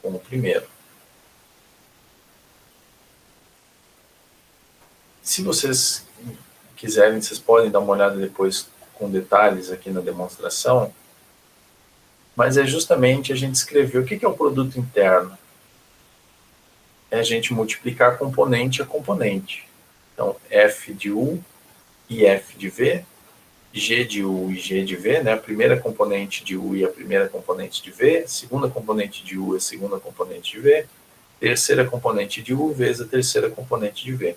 com o primeiro. Se vocês quiserem, vocês podem dar uma olhada depois com detalhes aqui na demonstração, mas é justamente a gente escrever o que é o produto interno. É a gente multiplicar componente a componente. Então, f de u e f de v, g de u e g de v, né? A primeira componente de u e a primeira componente de v, segunda componente de u e a segunda componente de v, terceira componente de u vezes a terceira componente de v.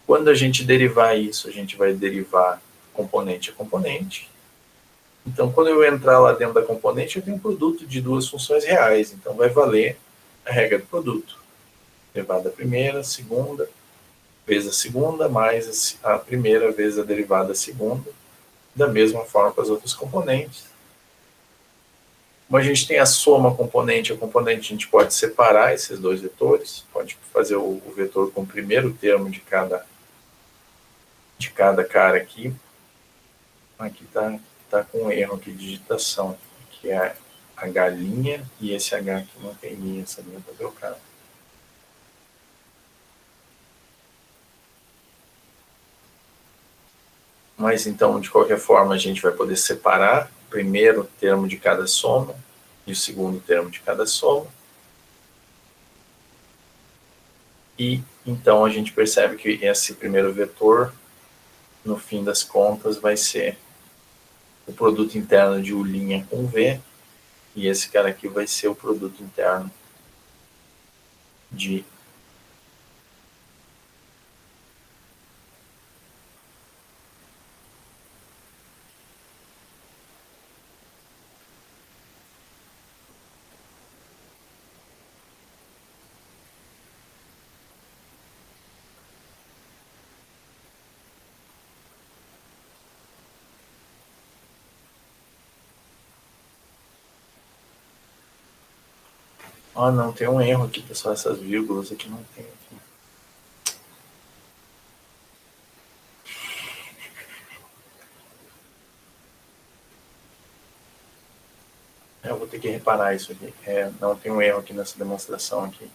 Quando a gente derivar isso, a gente vai derivar componente a componente. Então, quando eu entrar lá dentro da componente, eu tenho um produto de duas funções reais. Então, vai valer a regra do produto. Derivada a primeira, segunda, vezes a segunda, mais a primeira vezes a derivada segunda. Da mesma forma para as outras componentes. Como a gente tem a soma componente a componente, a gente pode separar esses dois vetores. Pode fazer o vetor com o primeiro termo de cada cara aqui. Aqui tá com um erro aqui de digitação, que é a galinha, e esse H aqui não tem linha, essa linha está trocada. Mas então, de qualquer forma, a gente vai poder separar o primeiro termo de cada soma e o segundo termo de cada soma. E então a gente percebe que esse primeiro vetor, no fim das contas, vai ser o produto interno de U' com V, e esse cara aqui vai ser o produto interno de não, tem um erro aqui, pessoal, essas vírgulas aqui não tem aqui. Eu vou ter que reparar isso aqui. Não, tem um erro aqui nessa demonstração aqui.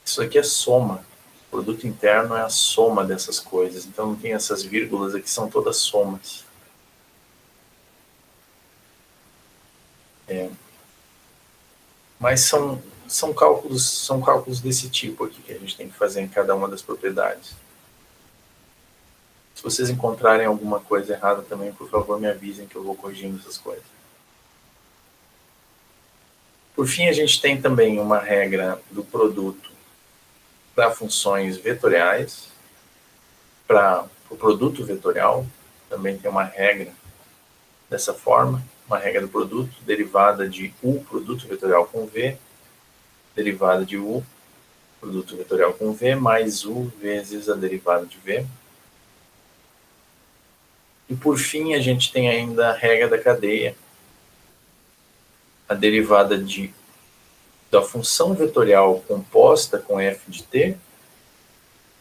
Isso aqui é soma. O produto interno é a soma dessas coisas. Então não tem essas vírgulas aqui, são todas somas. Mas são cálculos desse tipo aqui que a gente tem que fazer em cada uma das propriedades. Se vocês encontrarem alguma coisa errada também, por favor, me avisem que eu vou corrigindo essas coisas. Por fim, a gente tem também uma regra do produto para funções vetoriais. Para o produto vetorial, também tem uma regra dessa forma, uma regra do produto, derivada de U, produto vetorial com V, derivada de U, produto vetorial com V, mais U vezes a derivada de V. E por fim, a gente tem ainda a regra da cadeia, a derivada da função vetorial composta com f de t.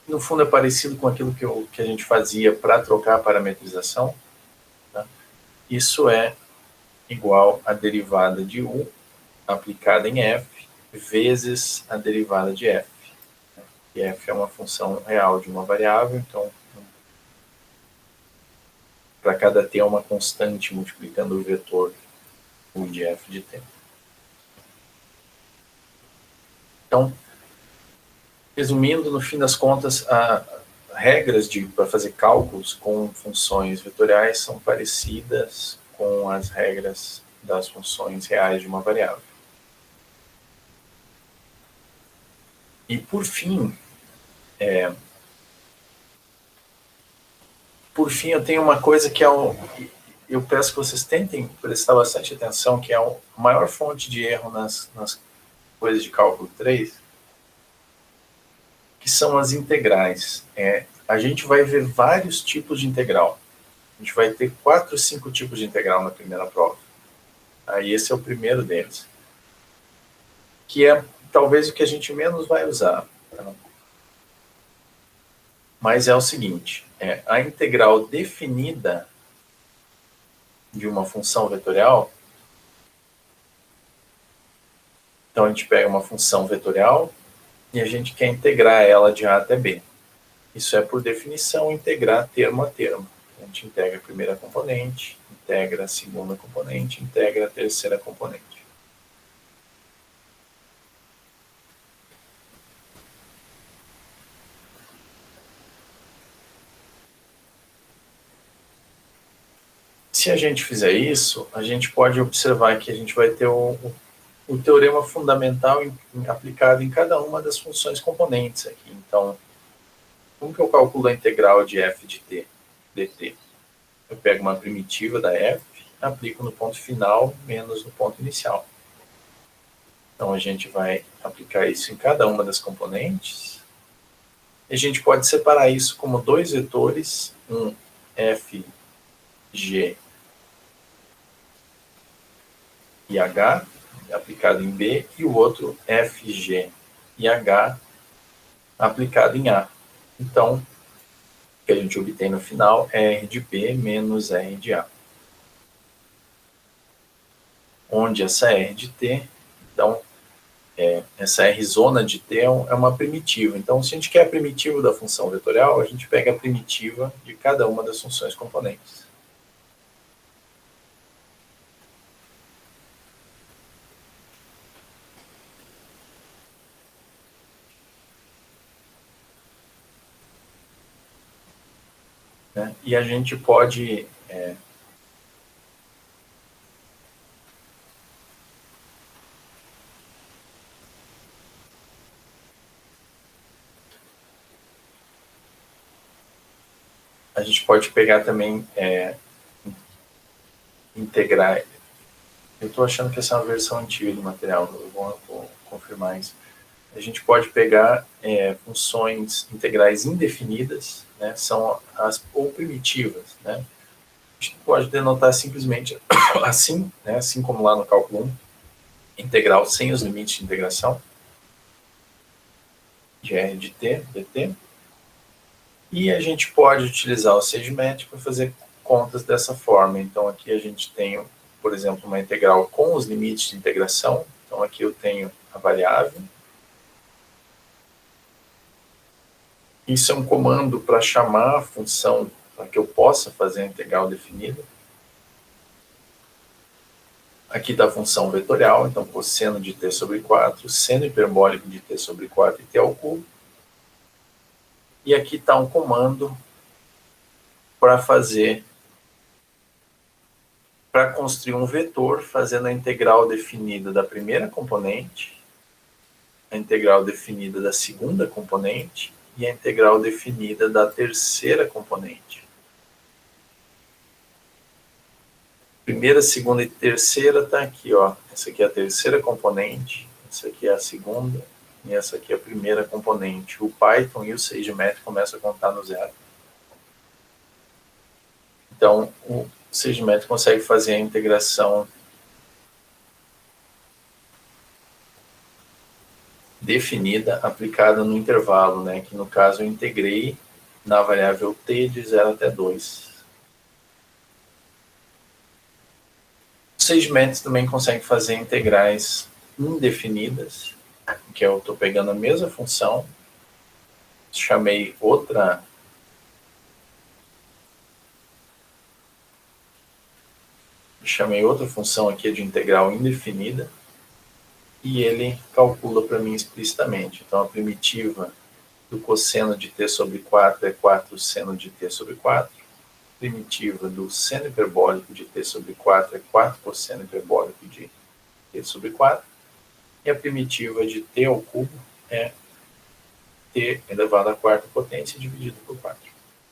No fundo é parecido com aquilo que a gente fazia para trocar a parametrização. Tá? Isso é igual à derivada de u aplicada em f vezes a derivada de f. E f é uma função real de uma variável, então para cada t é uma constante multiplicando o vetor u de f de t. Então, resumindo, no fim das contas, regras para fazer cálculos com funções vetoriais são parecidas com as regras das funções reais de uma variável. E por fim, eu tenho uma coisa que eu peço que vocês tentem prestar bastante atenção, que é a maior fonte de erro nas coisas de cálculo 3, que são as integrais. A gente vai ver vários tipos de integral. A gente vai ter 4 ou 5 tipos de integral na primeira prova. Aí esse é o primeiro deles. Que é talvez o que a gente menos vai usar. Tá? Mas é o seguinte, a integral definida de uma função vetorial. Então a gente pega uma função vetorial e a gente quer integrar ela de A até B. Isso é, por definição, integrar termo a termo. A gente integra a primeira componente, integra a segunda componente, integra a terceira componente. Se a gente fizer isso, a gente pode observar que a gente vai ter o teorema fundamental aplicado em cada uma das funções componentes aqui. Então, como que eu calculo a integral de f de t, dt? Eu pego uma primitiva da f, aplico no ponto final menos no ponto inicial. Então, a gente vai aplicar isso em cada uma das componentes. E a gente pode separar isso como 2 vetores, um f, g e h, aplicado em B, e o outro f, g e h, aplicado em A. Então, o que a gente obtém no final é R de B menos R de A. Onde essa R de T, então, essa R zona de T é uma primitiva. Então, se a gente quer a primitiva da função vetorial, a gente pega a primitiva de cada uma das funções componentes. Né? E a gente pode pegar também integrar. Eu estou achando que essa é uma versão antiga do material, eu vou confirmar isso. A gente pode pegar funções integrais indefinidas, né, são ou primitivas, né? A gente pode denotar simplesmente assim, né, assim como lá no cálculo 1, integral sem os limites de integração, de R de t, dt. E a gente pode utilizar o SageMath para fazer contas dessa forma. Então aqui a gente tem, por exemplo, uma integral com os limites de integração. Então aqui eu tenho a variável. Isso é um comando para chamar a função para que eu possa fazer a integral definida. Aqui está a função vetorial, então cosseno de t sobre 4, seno hiperbólico de t sobre 4 e t ao cubo. E aqui está um comando para construir um vetor fazendo a integral definida da primeira componente, a integral definida da segunda componente e a integral definida da terceira componente. Primeira, segunda e terceira está aqui, ó. Essa aqui é a terceira componente, essa aqui é a segunda E essa aqui é a primeira componente. O Python e o SageMath começam a contar no zero. Então, o SageMath consegue fazer a integração definida, aplicada no intervalo, né? Que no caso eu integrei na variável t de 0 até 2. O SageMath também consegue fazer integrais indefinidas, que eu estou pegando a mesma função, chamei outra função aqui de integral indefinida, e ele calcula para mim explicitamente. Então, a primitiva do cosseno de t sobre 4 é 4 seno de t sobre 4. A primitiva do seno hiperbólico de t sobre 4 é 4 cosseno hiperbólico de t sobre 4. E a primitiva de t ao cubo é t elevado à quarta potência dividido por 4.